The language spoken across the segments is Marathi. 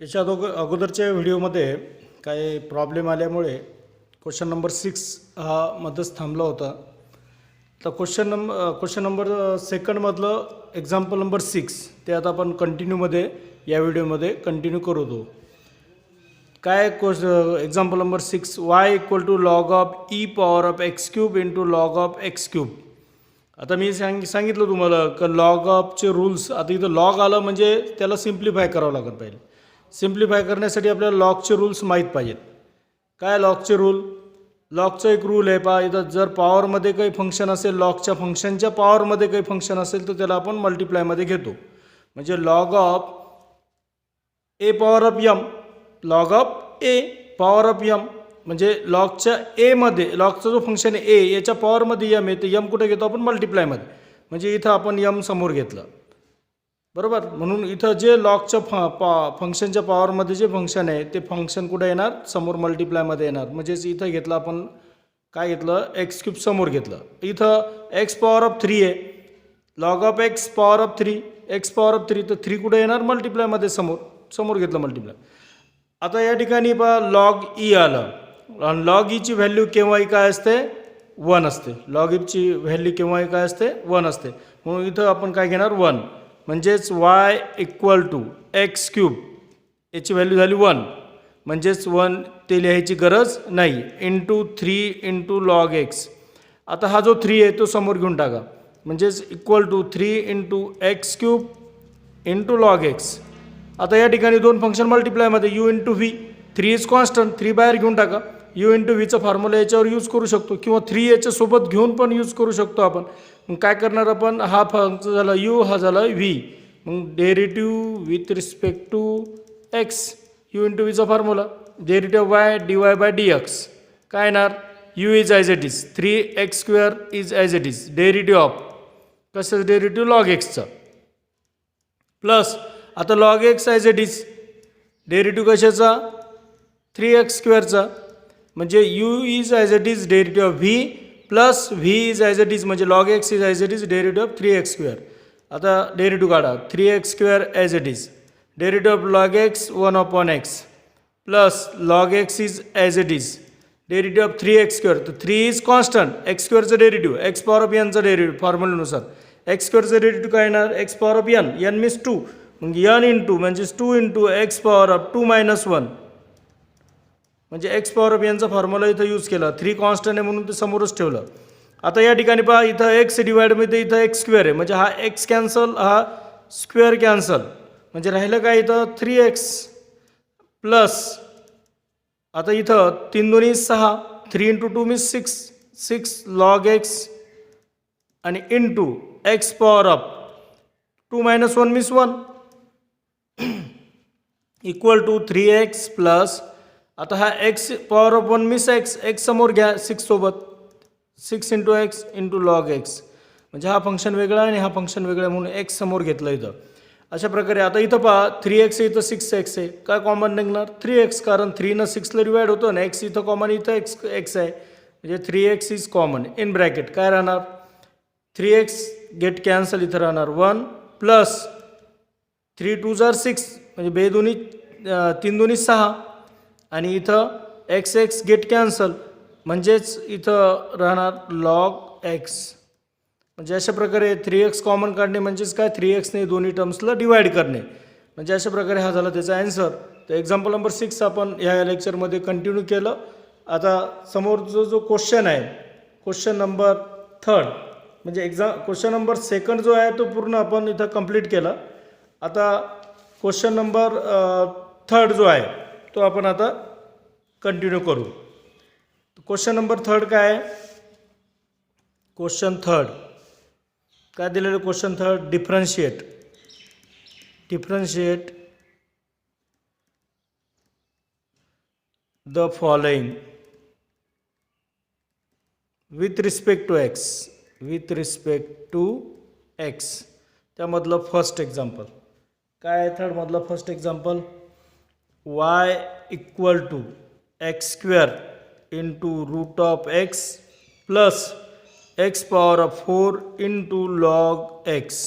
याच्या अगोदरच्या व्हिडिओमध्ये काही प्रॉब्लेम आल्यामुळे क्वेश्चन नंबर 6 हा मध्येच थांबला होता. तर क्वेश्चन नंबर सेकंडमधलं एक्झाम्पल नंबर 6 ते आता आपण कंटिन्यूमध्ये या व्हिडिओमध्ये कंटिन्यू करू. काय example number 6 y = log of e power of x cube into log of x cube. आता मी सांगितलं तुम्हाला की लॉग ऑफचे रूल्स. आता इथं लॉग आलं म्हणजे त्याला सिम्प्लिफाय करावं लागत पाहिजे. सिम्प्लिफाय करण्यासाठी आपल्याला लॉगचे रूल्स माहीत पाहिजेत. काय लॉगचे रूल? लॉगचा एक रूल आहे पहा, इथं जर पॉवरमध्ये काही फंक्शन असेल, लॉगच्या फंक्शनच्या पॉवरमध्ये काही फंक्शन असेल तर त्याला आपण मल्टिप्लायमध्ये घेतो. म्हणजे log of a power of m, log of a power of m म्हणजे लॉगच्या एमध्ये, लॉगचा जो फंक्शन आहे ए याच्या पॉवरमध्ये यम आहे, ते यम कुठे घेतो आपण? मल्टिप्लायमध्ये. म्हणजे इथं आपण यम समोर घेतलं, बरोबर. म्हणून इथं जे लॉगच्या फंक्शनच्या पॉवरमध्ये जे फंक्शन आहे ते फंक्शन कुठे येणार? समोर मल्टिप्लायमध्ये येणार. म्हणजेच इथं घेतलं आपण, काय घेतलं? एक्स क्यूब समोर घेतलं. इथं एक्स पॉवर ऑफ 3 आहे, log of x power of 3, x power of 3, तर 3 कुठे येणार? मल्टिप्लायमध्ये समोर घेतलं मल्टिप्लाय. आता या ठिकाणी पहा लॉग ई आलं. लॉग ईची व्हॅल्यू केव्हाही काय असते? 1 असते. लॉग ईची व्हॅल्यू केव्हाही काय असते? 1 असते. म्हणून इथं आपण काय घेणार? 1. म्हणजेच y = x क्यूब याची व्हॅल्यू झाली 1. म्हणजेच 1 ते लिहायची गरज नाही. Into 3 into log x. आता हा जो 3 आहे तो समोर घेऊन टाका. म्हणजेच =3 into x cube into log x. आता या ठिकाणी दोन फंक्शन मल्टिप्लायमध्ये u into v. 3 is constant, 3 बाहेर घेऊन टाका. u इंटू व्हीचा फॉर्म्युला याच्यावर यूज करू शकतो किंवा 3 याच्यासोबत घेऊन पण यूज करू शकतो आपण. मग काय करणार आपण? हा फंक्शन झाला u, हा झाला v. मग derivative with respect to x, u into व्हीचा फॉर्म्युला डेरिटिव्ह y dy/dx. काय येणार? u is as it is, 3x² is as it is. Derivative of कसं? डेरिटिव्ह लॉग एक्सचा प्लस आता log x as it is, derivative कशाचा? 3x²चा. म्हणजे u is as it is derivative of v plus v is as it is म्हणजे log x is as it is derivative of 3x². आता डेरिटिव्ह काढा. 3x² as it is derivative of log x 1/x plus log x is as it is derivative of 3x². तर 3 is constant, x² derivative, x power of एनचा डेरिटिव्ह फॉर्म्युल्यानुसार. x² डेरिटिव्ह काय येणार? X power of n, n means 2. मग एन इंटू म्हणजेच 2 इंटू एक्स पॉवर ऑफ 2 - 1 म्हणजे एक्स पॉवर ऑफ एनचा फॉर्म्युला इथं यूज केला. 3 कॉन्स्टंट आहे म्हणून ते समोरच ठेवलं. आता या ठिकाणी पहा, इथं एक्स डिवाइडमध्ये इथं x² आहे म्हणजे हा एक्स कॅन्सल, हा स्क्वेअर कॅन्सल. म्हणजे राहिलं काय? इथं 3x प्लस आता इथं 3 2 6, 3 इंटू 2 मीन्स 6 लॉग एक्स आणि into x power of 2 - 1 means 1 = 3x plus आता हा x power of 1 means x समोर घ्या 6 सोबत, 6 into x into log x. म्हणजे हा फंक्शन वेगळा आणि हा फंक्शन वेगळा म्हणून एक्स समोर घेतलं इथं. अशा प्रकारे आता इथं पहा 3x इथं 6x आहे. काय कॉमन निघणार? 3x, कारण 3 न 6 ला डिवाइड होतो ना. x इथं कॉमन, इथं x आहे म्हणजे 3x is common. In bracket काय राहणार? 3x गेट कॅन्सल, इथं राहणार 1 प्लस 3 2 6 म्हणजे 3 2 6 आणि इथं x गेट कॅन्सल म्हणजेच इथं राहणार लॉग एक्स. म्हणजे अशा प्रकारे 3x कॉमन काढणे म्हणजेच काय? 3xने दोन्ही टर्म्सला डिवाइड करणे. म्हणजे अशा प्रकारे हा झाला त्याचा ॲन्सर. तर एक्झाम्पल नंबर 6 आपण ह्या लेक्चरमध्ये कंटिन्यू केलं. आता समोर जो क्वेश्चन आहे, क्वेश्चन नंबर 3 म्हणजे क्वेश्चन नंबर 2 जो आहे तो पूर्ण आपण इथं कंप्लीट केला. आता क्वेश्चन नंबर 3 जो आहे तो आपण आता कंटिन्यू करू. क्वेश्चन नंबर 3 काय आहे? क्वेश्चन 3 काय दिलेलं? Question 3 differentiate the following with respect to x. त्यामधलं फर्स्ट एक्झाम्पल काय आहे? 3 मधलं first example y = x² into root of x plus x power of 4 into log x.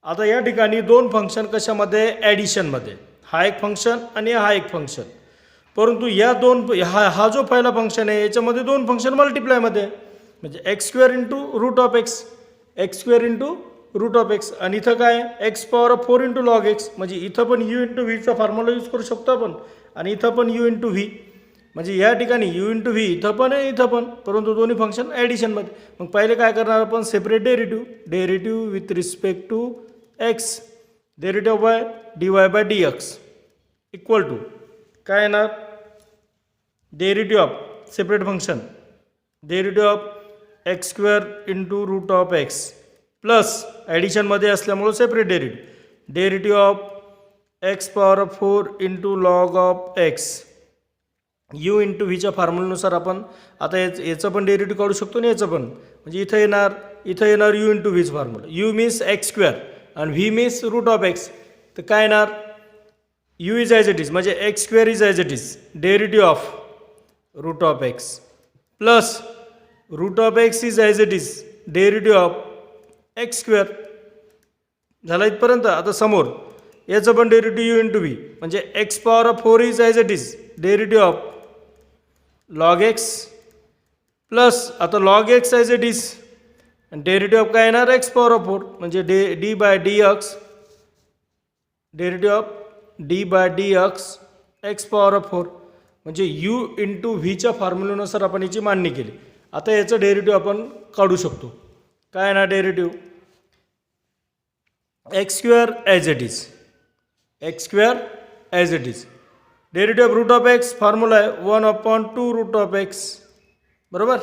आता या ठिकाणी दोन फंक्शन कशामध्ये? ॲडिशनमध्ये. हा एक फंक्शन आणि हा एक फंक्शन. परंतु या दोन हा जो पहिला फंक्शन आहे याच्यामध्ये दोन फंक्शन मल्टिप्लायमध्ये आहे. म्हणजे x square into root of x, x square into root of x. आणि इथं काय x power of 4 into log x. म्हणजे इथं पण यू इंटू व्हीचा फॉर्म्युला यूज करू शकतो आपण आणि इथं पण यू इंटू व्ही. म्हणजे या ठिकाणी यू इंटू व्ही इथं पण आहे इथं पण, परंतु दोन्ही फंक्शन ॲडिशनमध्ये. मग पहिले काय करणार आपण separate derivative with respect to x, derivative by d y by d x equal to काय येणार derivative of separate function derivative of x square into root of x plus ॲडिशनमध्ये असल्यामुळं separate derivative of x power of 4 into log of x. U into व्हीच्या फॉर्म्युल्यानुसार आपण आता याचं पण डेरिव्हेटिव्ह काढू शकतो आणि याचं पण. म्हणजे इथं येणार u into which formula. U means x square आणि v means root of x. तर काय येणार u is as it is म्हणजे x square is as it is derivative of root of x plus root of x is as it is derivative of x square. झाला इथपर्यंत. आता समोर याचं पण डेरिव्हेटिव्ह यू इंटू व्ही म्हणजे x power of 4 is as it is derivative of log x plus आता log x as it is derivative of काय येणार एक्स पॉवर ऑफ 4 म्हणजे d by d x derivative of d by d x x power of 4 म्हणजे यू इंटू व्हीच्या फॉर्म्युल्यानुसार आपण याची मांडणी केली. आता याचं डेरिव्हेटिव्ह आपण काढू शकतो. काय येणार derivative x square as it is x square as it is derivative of root of x formula आहे 1/2 रूट ऑफ एक्स बरोबर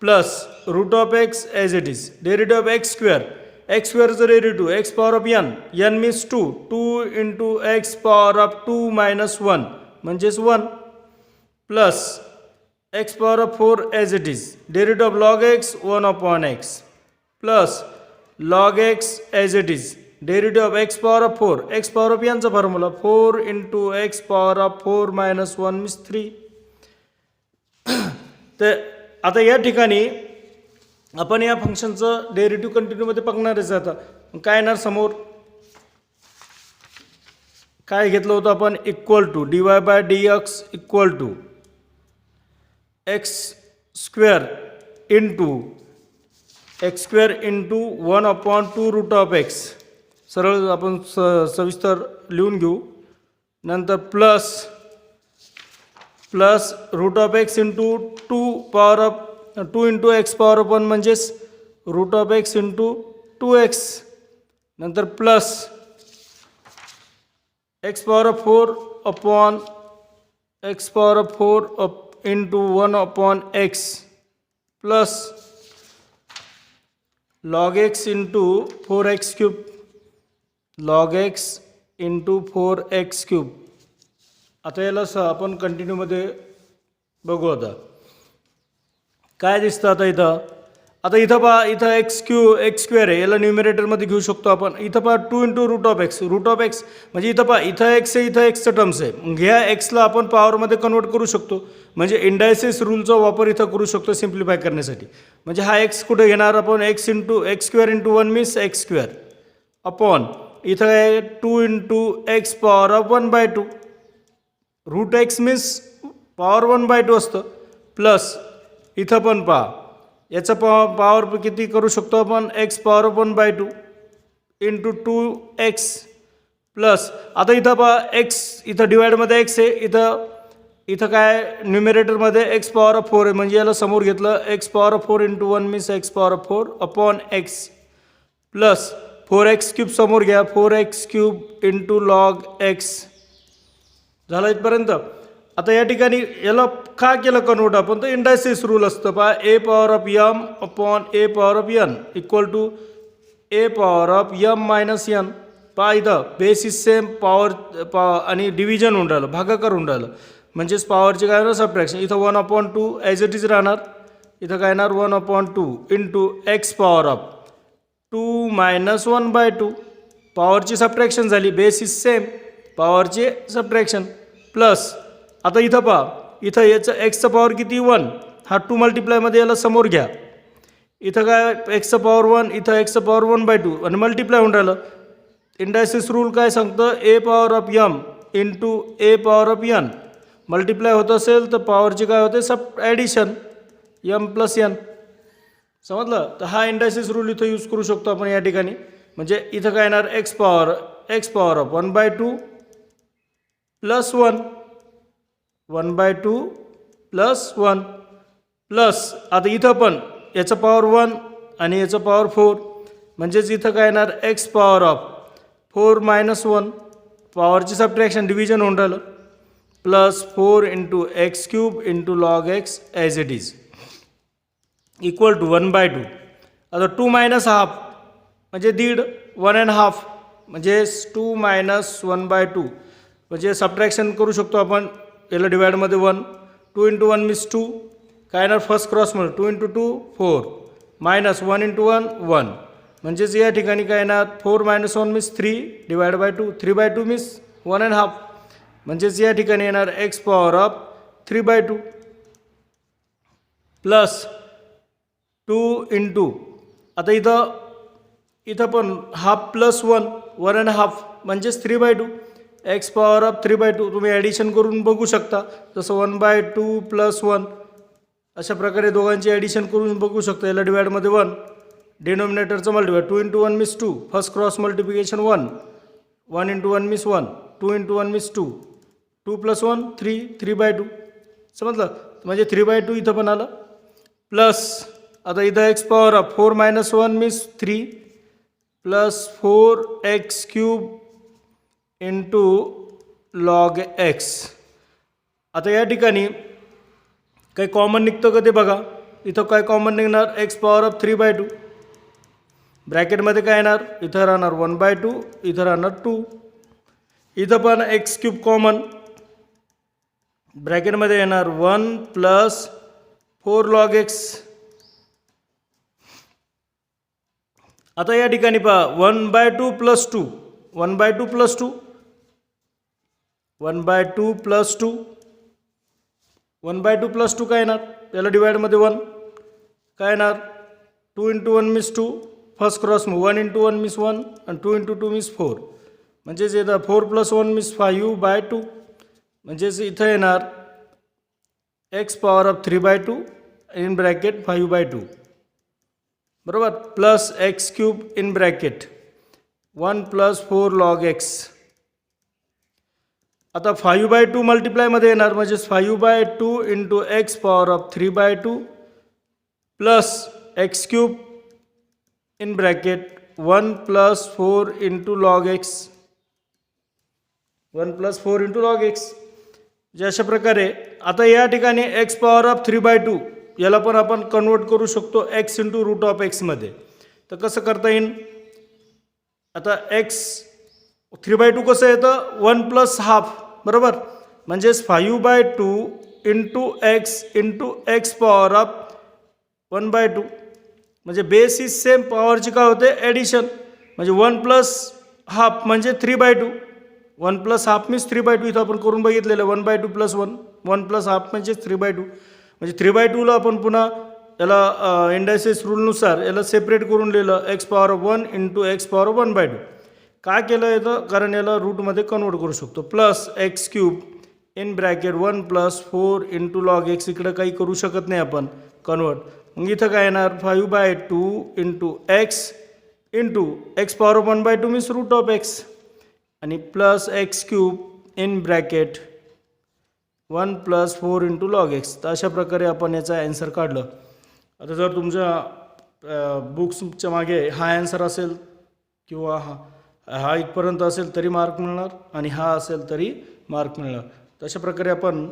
plus root of x as it is derivative of x स्क्वेअरचं derivative x power of n means 2 into x power of 2 - 1 म्हणजेच 1 plus x power of 4 as it is derivative of log x 1/x plus log x as it is derivative of x power of 4 x power of यांचा formula 4 into x power of 4 - 1 means 3. तर आता या ठिकाणी आपण या फंक्शनचं डेरिव्हेटिव्ह कंटिन्यूमध्ये बघणारच. आता काय येणार समोर काय घेतलं होतं आपण equal to d y by d x equal to x square into 1/2 root of x. सरळ आपण सविस्तर लिहून घेऊ. नंतर plus root of x into 2 into x power of 1 म्हणजेच root of x into 2x. नंतर plus x power of 4 upon x power of 4 into 1/x plus log x into 4x cube log x into 4x cube. आता याला आपण कंटिन्यूमध्ये बघू. आता काय दिसतं आता इथं पहा इथं एक्स स्क्वेअर आहे याला न्यूमरेटरमध्ये घेऊ शकतो आपण. इथं पहा 2 इंटू रूट ऑफ एक्स म्हणजे इथं पहा इथं एक्स आहे इथं एक्सचं टर्म्स आहे. मग ह्या एक्सला आपण पॉवरमध्ये कन्वर्ट करू शकतो. म्हणजे इंडायसिस रूलचा वापर इथं करू शकतो सिम्प्लिफाय करण्यासाठी. म्हणजे हा एक्स कुठे घेणार आपण x square into 1 means x square upon इथं आहे 2 into x power of 1/2 root x means power 1/2 असतं प्लस इथं पण पहा याचं पॉवर किती करू शकतो आपण x power of 1/2 into 2x plus आता इथं पहा एक्स इथं डिवाइडमध्ये एक्स आहे इथं काय न्यूमरेटरमध्ये एक्स पॉवर ऑफ 4 आहे. म्हणजे याला समोर घेतलं x power of 4 into 1 means x power of 4 upon x plus 4x cube समोर घ्या 4x cube into log x. झालं इथपर्यंत. आता या ठिकाणी याला का केलं कन्वर्ट आपण तर इंडायसिस रूल असतं पहा a power of m upon a power of n equal to a power of m minus n. पहा इथं बेसिस सेम पॉवर आणि डिव्हिजन होऊन राहिलं भागाकार होऊन राहिलं म्हणजेच पॉवरचे काय होणार सबट्रॅक्शन. इथं 1/2 ॲज इट इज राहणार. इथं काय येणार 1/2 इंटू एक्स पॉवर ऑफ 2 - 1/2 पॉवरची सबट्रॅक्शन झाली बेसिस सेम पॉवरचे सबट्रॅक्शन प्लस आता इथं पहा इथं याचं एक्सचं पॉवर किती 1 हा 2 मल्टिप्लायमध्ये याला समोर घ्या. इथं काय एक्सचं पॉवर 1 इथं एक्सचं पॉवर 1/2 आणि मल्टिप्लाय होऊन राहिलं. इंडायसिस रूल काय सांगतं a power of m into a power of n multiply होत असेल तर पॉवरची काय होते सब ॲडिशन एम प्लस एन. समजलं. तर हा इंडायसिस रूल इथं यूज करू शकतो आपण या ठिकाणी. म्हणजे इथं काय येणार x power of 1/2 plus 1 1/2 plus 1 plus आता इथं पण याचं पॉवर 1 आणि याचं पॉवर 4 म्हणजेच इथं काय येणार एक्स पॉवर ऑफ 4 - 1 पॉवरची सबट्रॅक्शन डिव्हिजन होऊन राहिलं plus 4 into x cube into log x as it is equal to 1/2. आता 2 - हाफ म्हणजे दीड 1.5 म्हणजे 2 - 1/2 म्हणजे सबट्रॅक्शन करू शकतो आपण याला डिवाइडमध्ये 1 2 × 1 मीन्स 2 काय येणार फर्स्ट क्रॉसमध्ये 2 × 2 4 मायनस 1 × 1 1 म्हणजेच या ठिकाणी काय येणार 4 - 1 मीन्स 3 /2 3/2 मीन्स 1.5 म्हणजेच या ठिकाणी येणार x power of 3/2 plus 2 into आता इथं पण हाफ प्लस 1.5 म्हणजेच 3/2 एक्स पॉवर ऑफ 3/2 तुम्ही ॲडिशन करून बघू शकता. जसं 1/2 प्लस 1 अशा प्रकारे दोघांची ॲडिशन करून बघू शकता. याला डिवाइडमध्ये 1 डिनॉमिनेटरचं multiply 2 × 1 means 2 first cross multiplication 1 1 × 1 means 1 2 × 1 means 2 2 + 1 3 3/2 समजलं. म्हणजे 3/2 इथं पण आलं प्लस आता इथं x power of 4 - 1 means 3 plus 4x³ into log x. आता या ठिकाणी काही कॉमन निघतं का ते बघा. इथं काय कॉमन निघणार एक्स पॉवर ऑफ 3/2 ब्रॅकेटमध्ये काय येणार इथं राहणार 1/2 इथं राहणार 2 इथं पण x³ कॉमन ब्रॅकेटमध्ये येणार 1 प्लस 4 लॉग एक्स. आता या ठिकाणी पहा 1/2 प्लस 2 1/2 प्लस 2 1/2 प्लस 2 1/2 प्लस 2 काय येणार याला डिवाइडमध्ये 1 काय येणार 2 × 1 मीन्स 2 फर्स्ट क्रॉस 1 × 1 मीन्स 1 आणि 2 × 2 मीन्स 4 म्हणजेच येतं 4 + 1 मीन्स 5/2 म्हणजेच इथं येणार x power of 3/2 in bracket 5/2 बरोबर plus x³ in bracket 1 plus 4 log x. आता 5/2 मल्टिप्लायमध्ये येणार म्हणजेच 5/2 into x power of 3/2 plus x³ in bracket 1 plus 4 into log x 1 plus 4 into log x. जे अशा प्रकारे आता या ठिकाणी एक्स पॉवर ऑफ 3/2 याला पण आपण कन्वर्ट करू शकतो एक्स इंटू रूट ऑफ एक्समध्ये. तर कसं करता येईल आता एक्स 3/2 कसं येतं 1 प्लस हाफ बरोबर म्हणजेच 5/2 इंटू एक्स पॉवर ऑफ 1/2 म्हणजे बेस इज सेम पॉवरची काय होते ॲडिशन म्हणजे 1 प्लस हाफ म्हणजे 3/2 1 प्लस हाफ मीन्स 3/2 इथं आपण करून बघितलेलं 1/2 प्लस 1 प्लस हाफ म्हणजे 3/2 म्हणजे 3/2ला आपण पुन्हा याला इंडायसिस रूलनुसार याला सेपरेट करून लिहिलं x power of 1 into x power of 1/2 काय केलं येतं कारण याला रूटमध्ये कन्वर्ट करू शकतो plus x³ in bracket 1 plus 4 into log x. इकडं काही करू शकत नाही आपण कन्वर्ट मग इथं काय येणार 5/2 into x power of 1/2 means root of x आणि plus x³ in bracket 1 plus 4 into log x. तर अशा प्रकारे आपण याचा ॲन्सर काढलं. आता जर तुमच्या बुक्सच्या मागे हा ॲन्सर असेल किंवा हा इथपर्यंत असेल तरी मार्क मिळणार आणि हा असेल तरी मार्क मिळणार. तशा प्रकारे आपण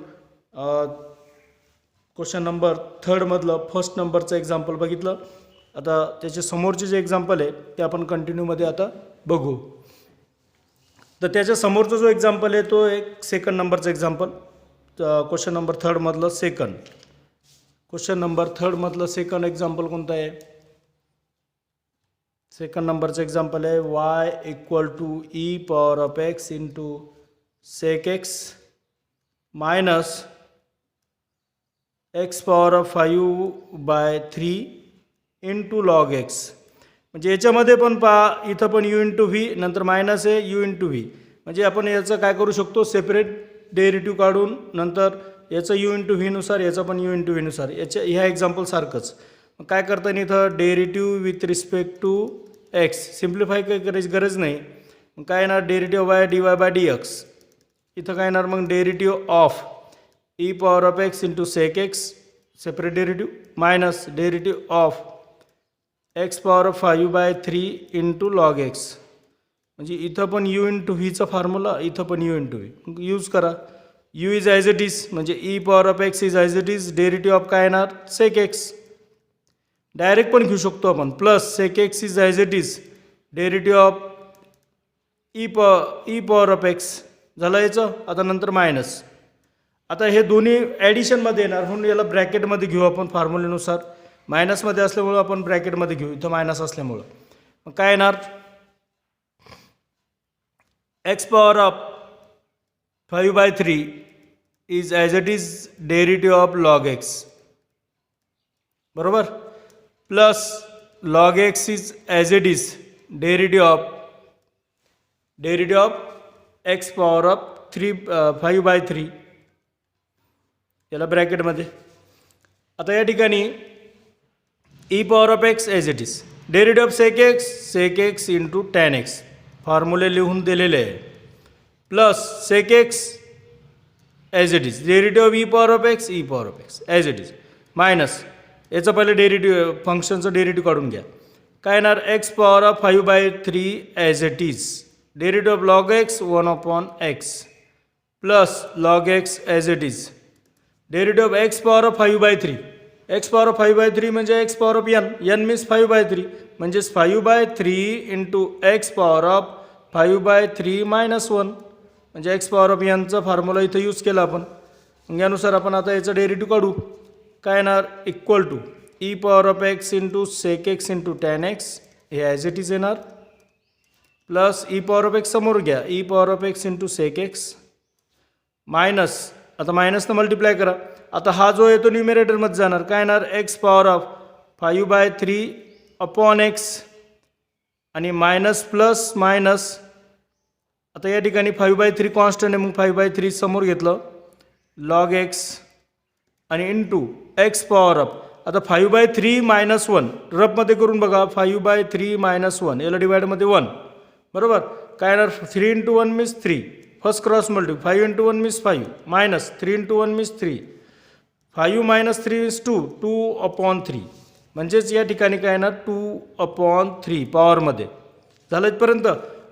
क्वेश्चन नंबर 3 फर्स्ट नंबरचं एक्झाम्पल बघितलं. आता त्याच्या समोरचे जे एक्झाम्पल आहे ते आपण कंटिन्यूमध्ये आता बघू. तर त्याच्या समोरचा जो एक्झाम्पल आहे तो एक सेकंड नंबरचा example question number 3 second. Question number 3 second example कोणतं आहे सेकंड नंबरचं एक्झाम्पल आहे y = e power of x into sec x minus x power of 5/3 into log x. म्हणजे याच्यामध्ये पण पहा इथं पण u इंटू व्ही नंतर मायनस आहे u इंटू व्ही म्हणजे आपण याचं काय करू शकतो, सेपरेट डेरिव्हेटिव्ह काढून नंतर याचं यू इंटू व्हीनुसार, याचं पण यू इंटू व्हीनुसार, ह्या एक्झाम्पलसारखंच. मग काय करता येईल इथं, derivative with respect to x, simplify काही करायची गरज नाही. मग काय येणार, derivative by d y by d x. इथं काय येणार मग, derivative of e power of x into sec x, separate derivative, minus derivative of x power of 5/3 into log x. म्हणजे इथं पण यू इंटू व्हीचा फॉर्म्युला, इथं पण यू इंटू व्ही यूज करा. U is as it is, म्हणजे E power of x is as it is, derivative of काय येणार, सेक एक्स. डायरेक्ट पण घेऊ शकतो आपण, plus sec x is as it is, derivative of e power of x झालं याचं. आता नंतर मायनस. आता हे दोन्ही ॲडिशनमध्ये येणार म्हणून याला ब्रॅकेटमध्ये घेऊ आपण फॉर्म्युलेनुसार. मायनसमध्ये असल्यामुळं आपण ब्रॅकेटमध्ये घेऊ, इथं मायनस असल्यामुळं. मग काय येणार, x power of 5/3 is as it is derivative of log x, बरोबर, plus log x is as it is derivative of x power of 5/3, याला ब्रॅकेटमध्ये. आता या ठिकाणी e power of x as it is, derivative of sec x into tan x, फॉर्म्युले लिहून दिलेले आहे, plus sec x as it is, derivative of e power of x as it is, minus याचं पहिले डेरिव्हेटिव्ह फंक्शनचं डेरिव्हेटिव्ह काढून घ्या. काय येणार, x power of 5/3 as it is, derivative of log x 1/x, plus log x as it is, derivative of x power of 5/3, x power of 5/3 म्हणजे x power of n means 5/3, म्हणजेच 5/3 into x power of 5/3 minus 1, म्हणजे एक्स पॉवर ऑफ एनचा फॉर्म्युला इथं यूज केला आपण. मग यानुसार आपण आता याचं डेरिव्हेटिव्ह काढू. काय येणार, equal to e power of x into sec x into tan x, हे ॲज इट इज येणार, plus e power of x समोर घ्या, e power of x into sec x, minus, आता मायनसनं मल्टिप्लाय करा. आता हा जो येतो न्यूमरेटरमध्ये जाणार, काय येणार, x power of 5/3 upon x, आणि मायनस प्लस मायनस. आता या ठिकाणी 5/3 कॉन्स्टंट आहे, मग 5/3 समोर घेतलं, लॉग एक्स आणि इंटू एक्स पॉवर ऑफ, आता 5/3 मायनस 1 रफमध्ये करून बघा, 5/3 मायनस 1 याला डिवाइडमध्ये 1, बरोबर. काय येणार, 3 into 1 means 3, first cross multiply, 5 into 1 means 5, minus 3 into 1 means 3, 5 minus 3 is 2/3, म्हणजेच या ठिकाणी काय येणार, 2/3 पॉवरमध्ये. झालं इथपर्यंत.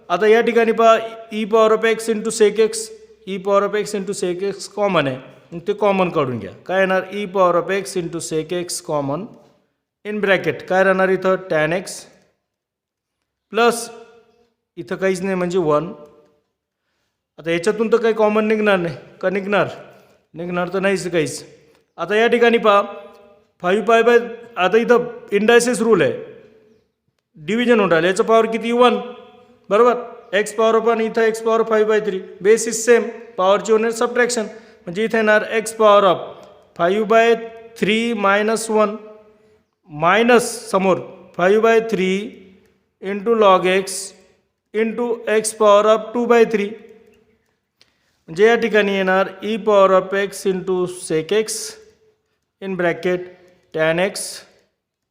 आता या ठिकाणी पहा, e power of x into sec x, e power of x into sec x common आहे, मग ते कॉमन काढून घ्या. काय येणार, e power of x into sec x common, in bracket काय राहणार इथं, टॅन एक्स, प्लस इथं काहीच नाही म्हणजे 1. आता याच्यातून तर काही कॉमन निघणार नाही का, निघणार तर नाहीच काहीच. आता या ठिकाणी पहा, 5 आता इथं इंडायसेस रूल आहे, डिव्हिजन होऊन राहिलं, याचं पॉवर किती, 1, बरोबर. एक्स पॉवर ऑफ 1, इथं x power 5/3, base is same, पॉवरची होणार सबट्रॅक्शन, म्हणजे इथे येणार x power of 5/3 minus 1, minus समोर 5/3 into log x into x power of 2/3, म्हणजे या ठिकाणी येणार e power of x into sec x in bracket tan x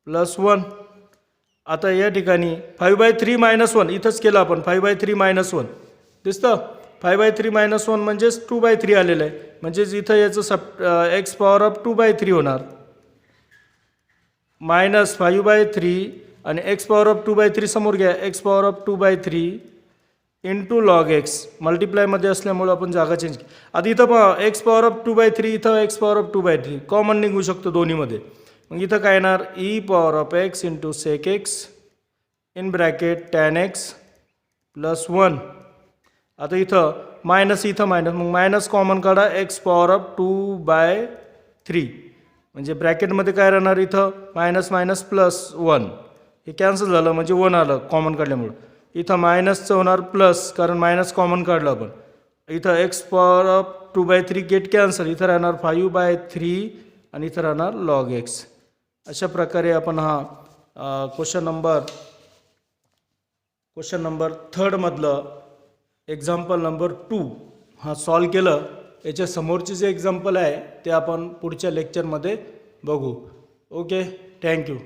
plus 1. आता या ठिकाणी 5/3 मायनस 1 इथंच केलं आपण, 5/3 मायनस 1 दिसतं, 5/3 मायनस 1 म्हणजेच 2/3 आलेलं आहे, म्हणजेच इथं याचं एक्स पॉवर ऑफ 2/3 होणार, मायनस 5/3 आणि एक्स पॉवर ऑफ 2/3 समोर घ्या, x power of 2/3 into log x, मल्टिप्लायमध्ये असल्यामुळं आपण जागा चेंज केली. आता इथं पहा, एक्स पॉवर ऑफ 2/3, इथं एक्स पॉवर ऑफ 2/3 कॉमन निघू शकतो दोन्हीमध्ये. मग इथं काय येणार, e power of x into sec x in bracket tan x plus 1. आता इथं मायनस, मग मायनस कॉमन काढा, एक्स पॉवर ऑफ 2/3, म्हणजे ब्रॅकेटमध्ये काय राहणार, इथं मायनस मायनस प्लस 1, हे कॅन्सल झालं म्हणजे 1 आलं कॉमन काढल्यामुळं. इथं मायनसचं होणार प्लस, कारण मायनस कॉमन काढलं आपण. इथं x power of 2/3 get cancel, इथं राहणार 5/3 आणि इथं राहणार लॉग एक्स. अशा प्रकारे आपण हा क्वेश्चन नंबर 3 मधलं एक्झाम्पल नंबर 2 हा सॉल्व केलं. याच्या समोरचे जे एक्झाम्पल आहे ते आपण पुढच्या लेक्चरमध्ये बघू. Okay, thank you.